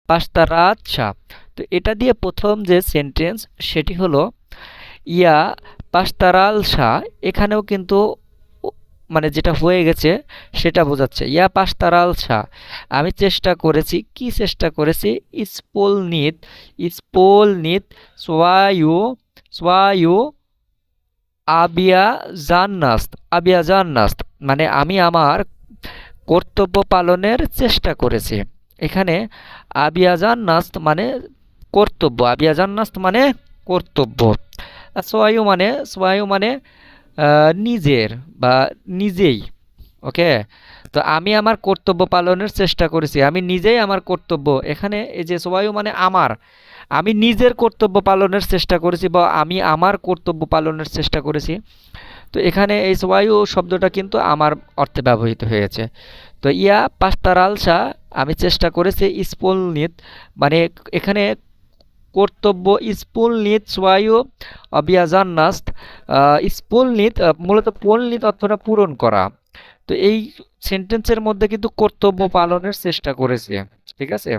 পাস্তারাচ্ছা। তো এটা দিয়ে প্রথম যে সেন্টেন্স সেটি হলো ইয়া পাস্তারালসা। এখানেও কিন্তু মানে যেটা হয়ে গেছে সেটা বোঝাচ্ছে ইয়া পাস্তারালসা। আমি চেষ্টা করেছি, কি চেষ্টা করেছি? স্পোলনিত, স্পোলনিত সোয়ায়ু, সোয়ায়ু আবিয়া জান্নাস্ত, আবিয়া জান্নাস্ত, মানে আমি আমার কর্তব্য পালনের চেষ্টা করেছি। এখানে আবিয়াজান নাস্ত মানে কর্তব্য, আবিয়াজান নাস্ত মানে কর্তব্য। আর সোয়ায়ু মানে নিজের বা নিজেই। ওকে, তো আমি আমার কর্তব্য পালনের চেষ্টা করেছি, আমি নিজেই আমার কর্তব্য। এখানে এই যে সোয়ায়ু মানে আমার, আমি নিজের কর্তব্য পালনের চেষ্টা করেছি বা আমি আমার কর্তব্য পালনের চেষ্টা করেছি। তো এখানে এই সোয়ায়ু শব্দটা কিন্তু আমার অর্থে ব্যবহৃত হয়েছে। তো ইয়া পাস্তারালসা, আমি চেষ্টা করেছি স্পুলনিত, মানে এখানে কর্তব্য স্পুলনিত সোয়ায়ু অবিয়াজান্নাস্ত। স্পুলনিত মূলত পূর্ণনিত অর্থটা পূরণ করা। তো এই সেন্টেন্সের মধ্যে কিন্তু কর্তব্য পালনের চেষ্টা করেছে। ঠিক আছে।